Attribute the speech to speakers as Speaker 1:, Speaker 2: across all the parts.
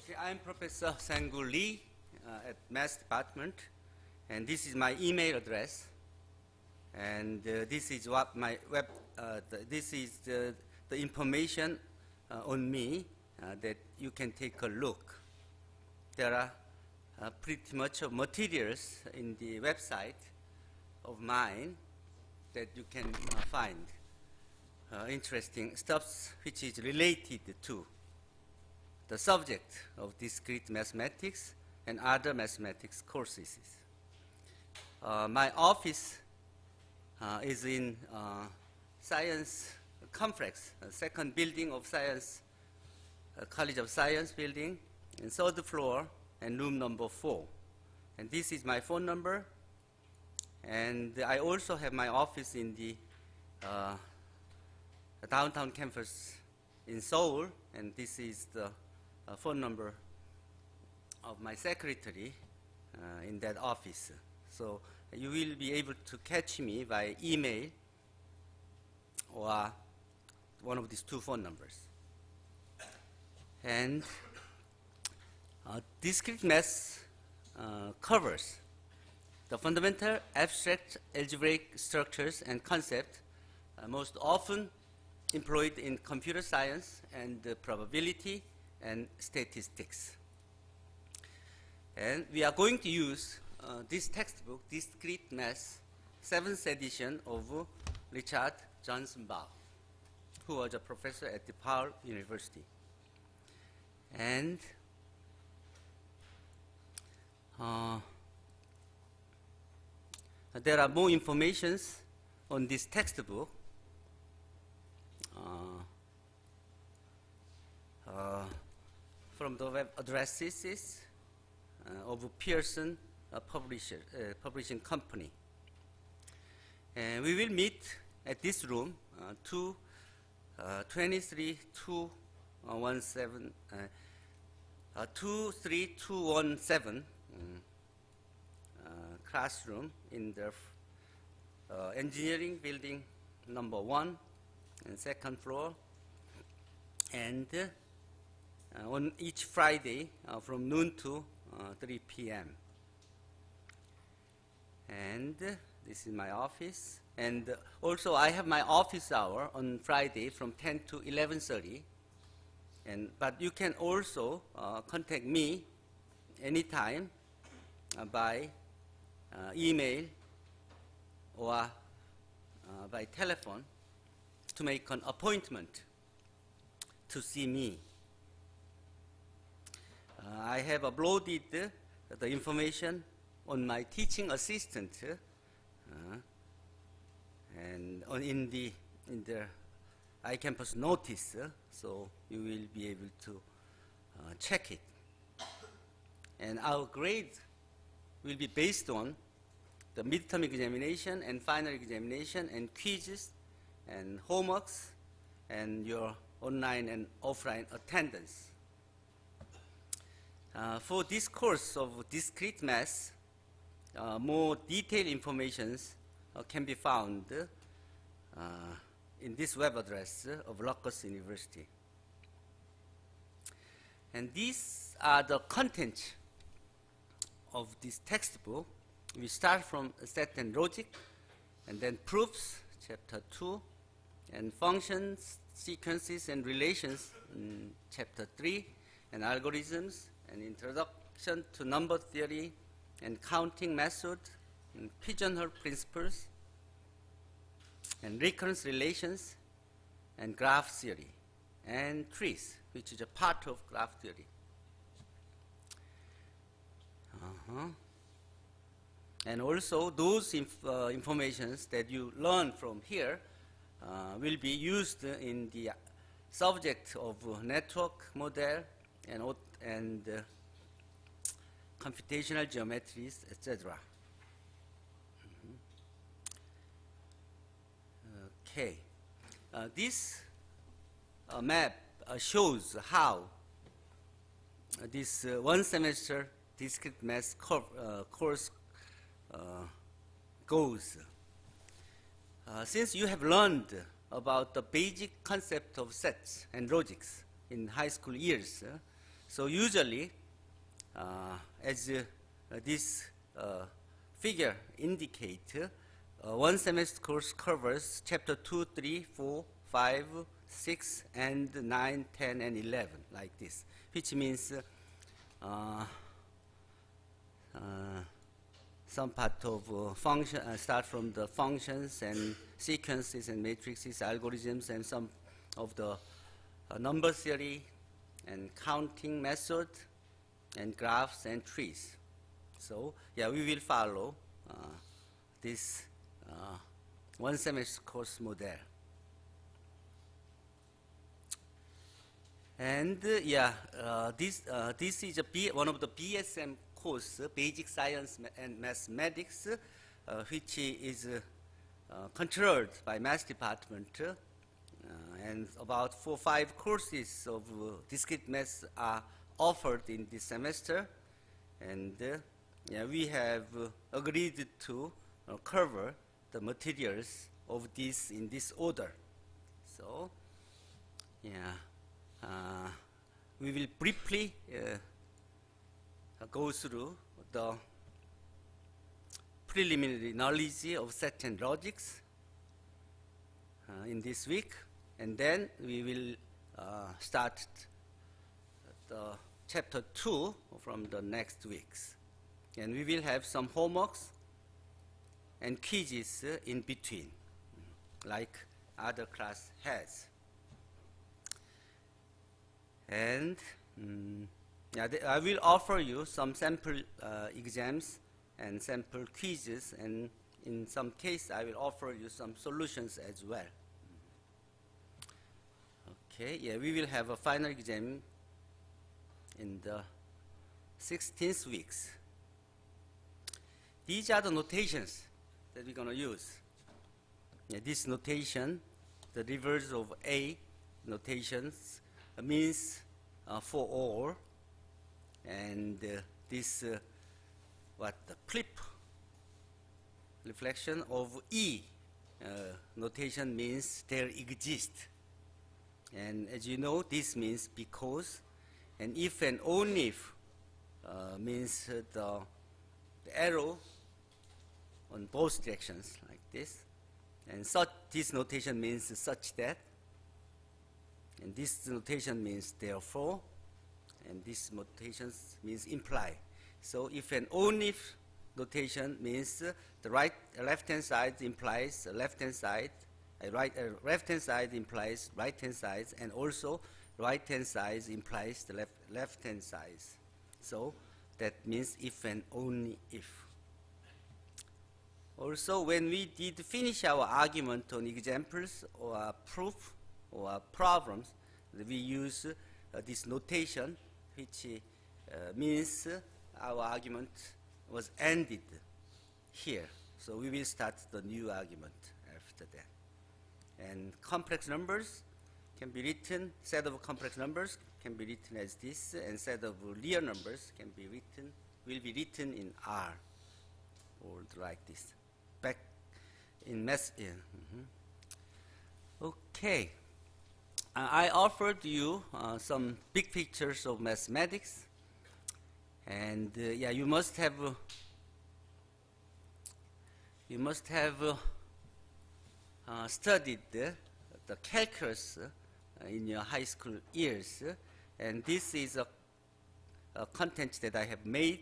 Speaker 1: Okay, I'm Professor Sang-gu Lee at Math Department, and this is my email address. And this is what my this is the information on me that you can take a look. There are pretty much of materials in the website of mine that you can find interesting stuff which is related to the subject of discrete mathematics and other mathematics courses. My office is in Science Complex, second building of Science, College of Science building, in third floor and room number 4. And this is my phone number. And I also have my office in the downtown campus in Seoul, and this is the phone number of my secretary in that office. So you will be able to catch me by email or one of these two phone numbers. And discrete math covers the fundamental abstract algebraic structures and concepts most often employed in computer science and probability and statistics. And we are going to use this textbook, Discrete Math, 7th edition of Richard Johnson Bach, who was a professor at DePaul University. And there are more informations on this textbook from the web addresses of Pearson publishing company. And we will meet at this room, 23217 classroom in the engineering building number 1 and second floor, and on each Friday from noon to 3 p.m. And this is my office. And also I have my office hour on Friday from 10 to 11:30. But you can also contact me anytime by email or by telephone to make an appointment to see me. I have uploaded the information on my teaching assistant and in the iCampus notice, so you will be able to check it. And our grade will be based on the midterm examination and final examination and quizzes and homeworks and your online and offline attendance. For this course of discrete math, more detailed information can be found in this web address of Rutgers University. And these are the contents of this textbook. We start from set and logic, and then proofs, chapter 2, and functions, sequences, and relations in chapter 3, and algorithms, and introduction to number theory, and counting method, and pigeonhole principles, and recurrence relations, and graph theory, and trees, which is a part of graph theory. And also those informations that you learn from here will be used in the subject of network model and computational geometries, etc. Okay. This map shows how this one semester discrete math course goes. Since you have learned about the basic concept of sets and logics in high school years, So usually, as this figure indicates, one semester course covers chapter 2, 3, 4, 5, 6, and 9, 10, and 11, like this, which means some part of function start from the functions and sequences and matrices, algorithms, and some of the number theory and counting method and graphs and trees. So yeah, we will follow this one semester course model. And this is one of the BSM course, Basic Science and Mathematics, which is controlled by Math Department. And about 4 or 5 courses of discrete math are offered in this semester. And we have agreed to cover the materials of this in this order. So, we will briefly go through the preliminary knowledge of set and logics in this week, and then we will start the chapter 2 from the next weeks. And we will have some homeworks and quizzes in between, like other class has. And I will offer you some sample exams and sample quizzes, and in some case I will offer you some solutions as well. Okay, we will have a final exam in the 16th weeks. These are the notations that we're going to use. This notation, the reverse of A notations, means for all, and this the flip reflection of E notation means there exists. And as you know, this means because, and if and only if means the arrow on both directions like this, and such this notation means such that, and this notation means therefore, and this notation means imply. So if and only if notation means the left-hand side implies left-hand side, left-hand side implies right-hand side, and also right-hand side implies the left-hand side. So that means if and only if. Also, when we did finish our argument on examples or proof or problems, we use this notation, which means our argument was ended here. So we will start the new argument after that. And complex numbers can be written, set of complex numbers can be written as this, and set of real numbers can be written, will be written in R, or like this. Back in math. Okay. I offered you some big pictures of mathematics, and you must have studied the calculus in your high school years, and this is a content that I have made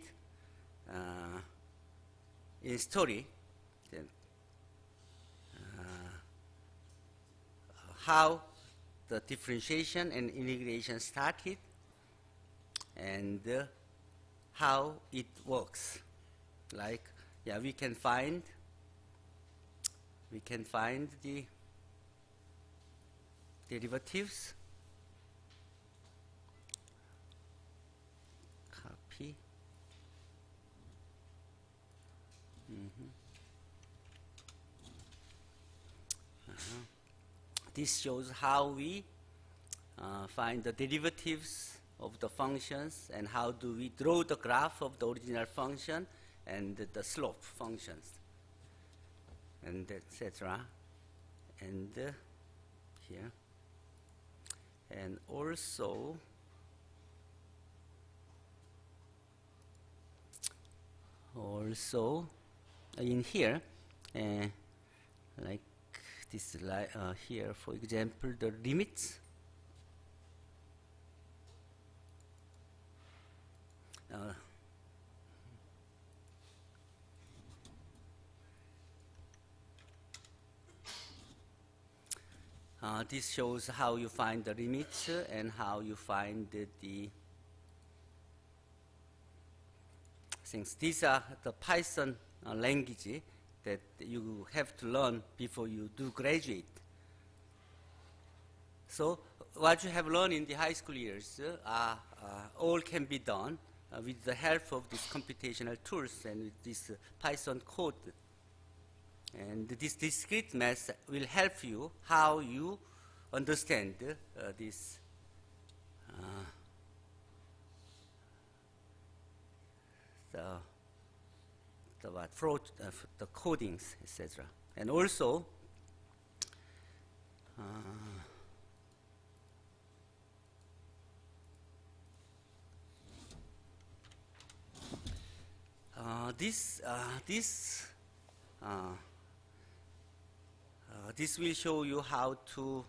Speaker 1: in story. How the differentiation and integration started, and how it works. Like, we can find the derivatives. Copy. This shows how we find the derivatives of the functions, and how do we draw the graph of the original function and the slope functions, and etc. And here, and also also in here, like this here, for example, the limits. This shows how you find the limits and how you find the things. These are the Python language that you have to learn before you do graduate. So what you have learned in the high school years all can be done with the help of these computational tools and with this Python code. And this discrete math will help you how you understand this the codings, etc. And also this will show you how to.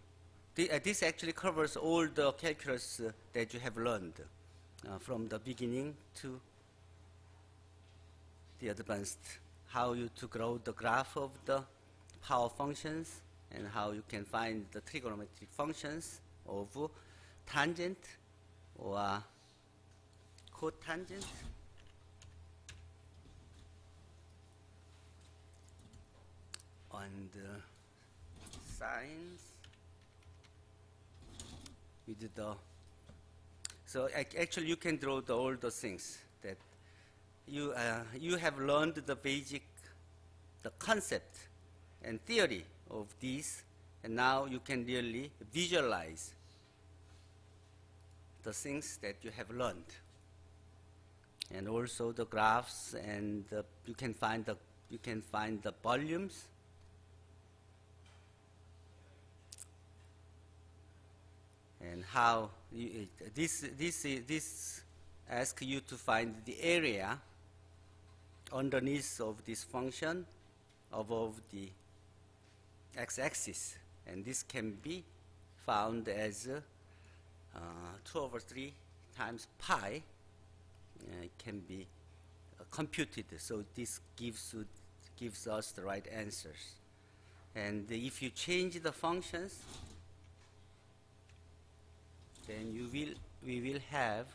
Speaker 1: This actually covers all the calculus that you have learned from the beginning to the advanced. How you to grow the graph of the power functions and how you can find the trigonometric functions of tangent or cotangent. And sines with the, so actually you can draw all those things that you have learned the basic, the concept and theory of these, and now you can really visualize the things that you have learned, and also the graphs, and you can find the volumes. And how this asks you to find the area underneath of this function above the x-axis, and this can be found as 2/3 times pi. It can be computed, so this gives us the right answers. And if you change the functions, then we will have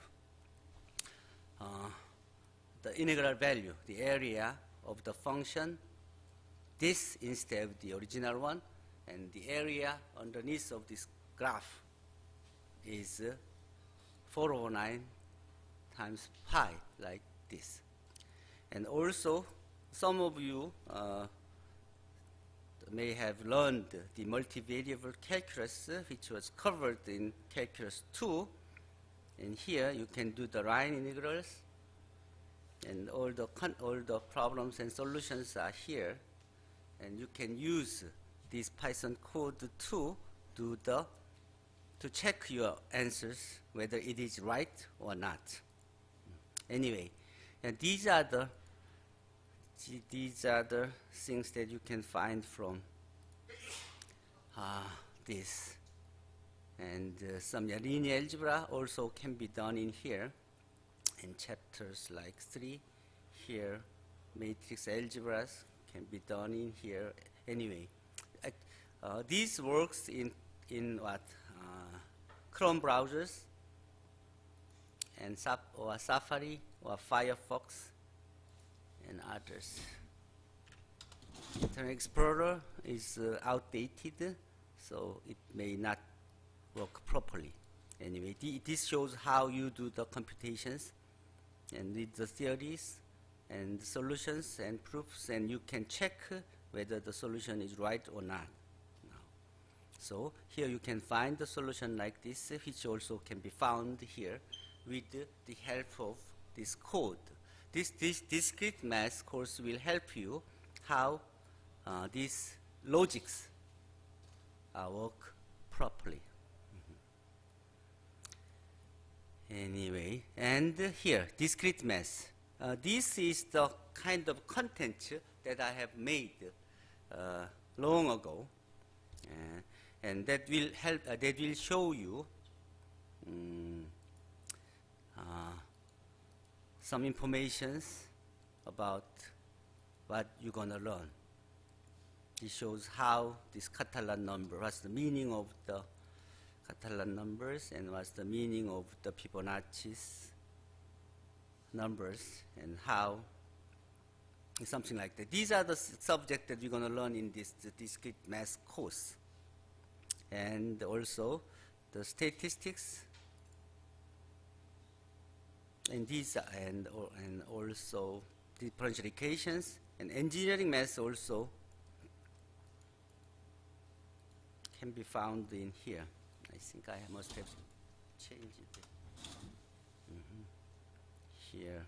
Speaker 1: the integral value, the area of the function, this instead of the original one, and the area underneath of this graph is 4/9 times pi, like this. And also, some of you may have learned the multivariable calculus, which was covered in calculus 2. And here you can do the line integrals, and all the problems and solutions are here. And you can use this Python code to check your answers, whether it is right or not. Anyway, and these are the things that you can find from this. And some linear algebra also can be done in here, in chapters like 3. Here, matrix algebras can be done in here. Anyway, this works in what Chrome browsers and Safari or Firefox and others. Internet Explorer is outdated, so it may not work properly. Anyway, this shows how you do the computations and with the theories and solutions and proofs, and you can check whether the solution is right or not. So here you can find the solution like this, which also can be found here with the help of this code. This discrete math course will help you how these logics work properly. Anyway, and here, discrete math. this is the kind of content that I have made long ago, and that will help. That will show you some informations about what you're gonna learn. It shows how this Catalan number, what's the meaning of the Catalan numbers, and what's the meaning of the Fibonacci's numbers, and how, something like that. These are the subjects that we're going to learn in this discrete math course. And also the statistics, and these and also differential equations, and engineering math also can be found in here. I think I must have changed it here.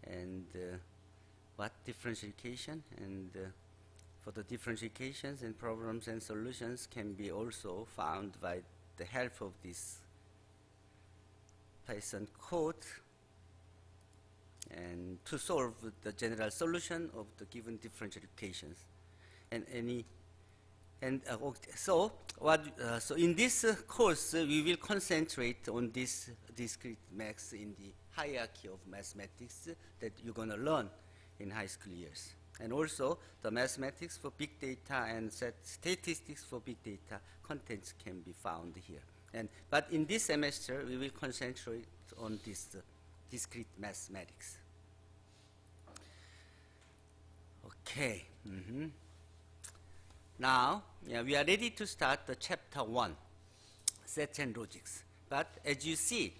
Speaker 1: And what differentiation, and for the differentiations and problems and solutions can be also found by the help of this Python code, and to solve the general solution of the given differential equations. And any so in this course we will concentrate on this discrete math in the hierarchy of mathematics that you're going to learn in high school years, and also the mathematics for big data and statistics for big data contents can be found here. But in this semester we will concentrate on this discrete mathematics. Okay. Now, we are ready to start the chapter 1, sets and logics. But as you see,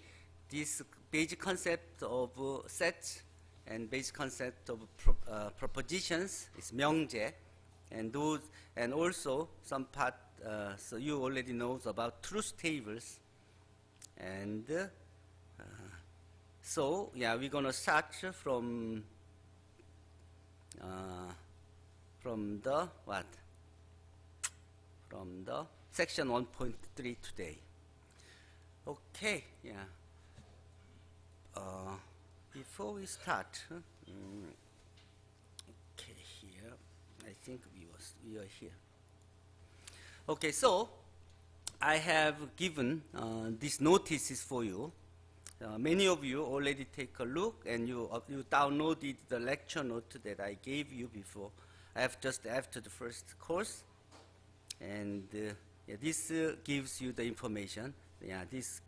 Speaker 1: this basic concept of sets and basic concept of propositions is 명제, and also some part. So you already know about truth tables, and so we're gonna start from the what? From the section 1.3 today. Okay, before we start, okay, here, I think we are here. Okay, so I have given these notices for you. Many of you already take a look, and you downloaded the lecture note that I gave you before, just after the first course. And this gives you the information. This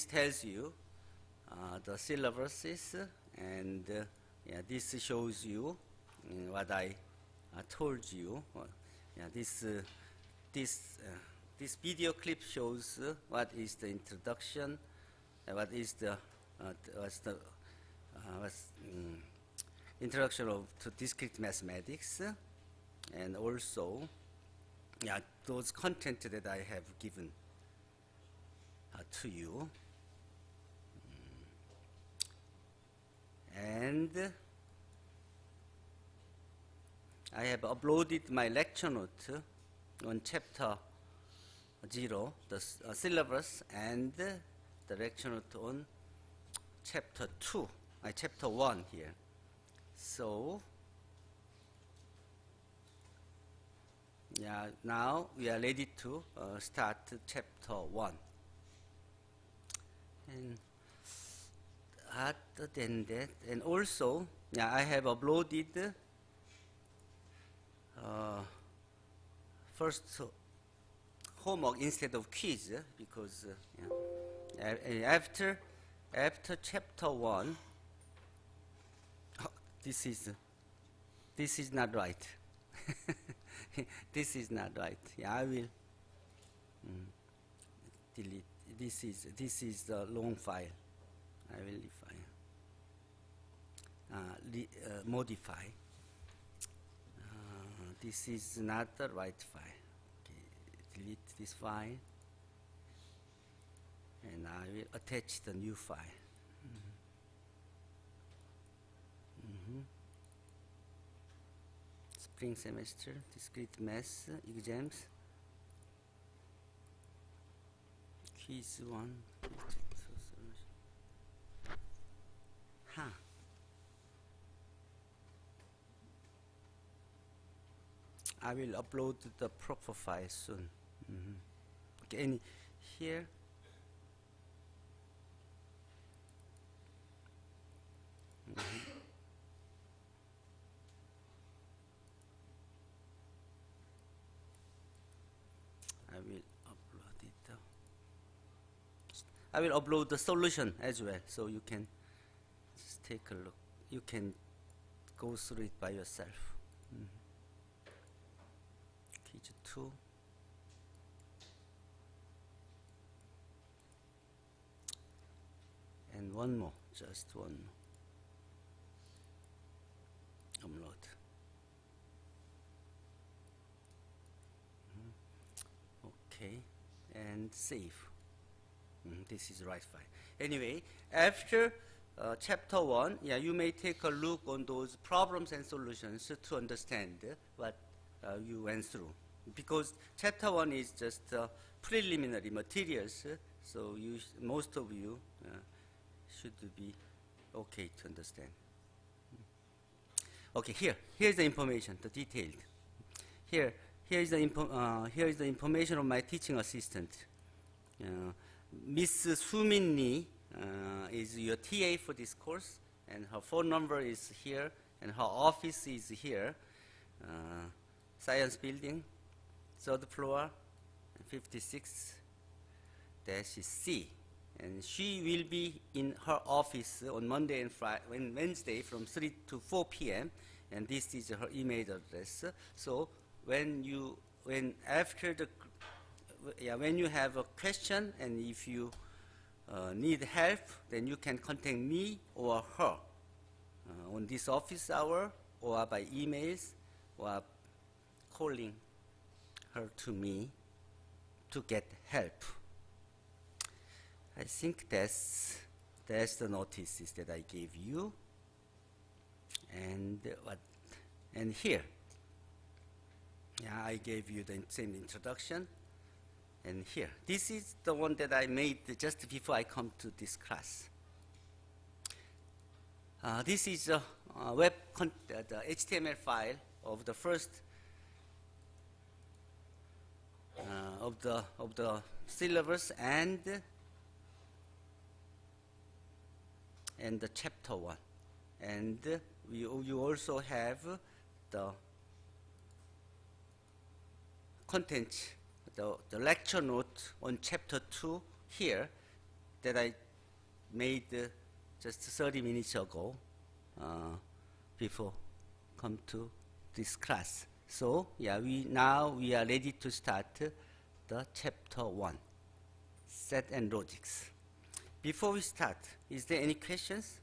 Speaker 1: tells you the syllabuses, and this shows you what I told you. This video clip shows what is the introduction, what is the introduction to discrete mathematics, and also those content that I have given to you. And I have uploaded my lecture note on chapter 0, the syllabus, and the lecture note on chapter 2, chapter 1 here. So now we are ready to start chapter 1. And other than that, and also I have uploaded first homework instead of quiz, because after chapter 1, this is not right. This is not right. I will delete. This is the long file. I will modify. This is not the right file. Okay, delete this file, and I will attach the new file. Spring semester discrete math exams, quiz 1. I will upload the proper file soon. Okay, and here. I will upload the solution as well, so you can just take a look. You can go through it by yourself. Quiz 2. And one more, just one more. Upload. Okay, and save. This is right file. Anyway, after chapter 1, you may take a look on those problems and solutions to understand what you went through. Because chapter 1 is just preliminary materials, so most of you should be okay to understand. Okay, here's the information, the detailed. Here is the information of my teaching assistant. Miss Sumin Lee is your TA for this course, and her phone number is here, and her office is here. Science Building, 3rd floor, 56-C. And she will be in her office on Monday and Wednesday from 3 to 4 p.m. And this is her email address. So when you have a question and if you need help, then you can contact me or her on this office hour or by emails or calling her to me to get help. I think that's the notices that I gave you. And here, I gave you the same introduction. And here, this is the one that I made just before I come to this class. This is a the HTML file of the first of the syllabus and the chapter 1, and you also have the content, the lecture note on chapter 2 here that I made just 30 minutes ago before come to this class. So now we are ready to start the chapter 1, set and logics. Before we start, is there any questions?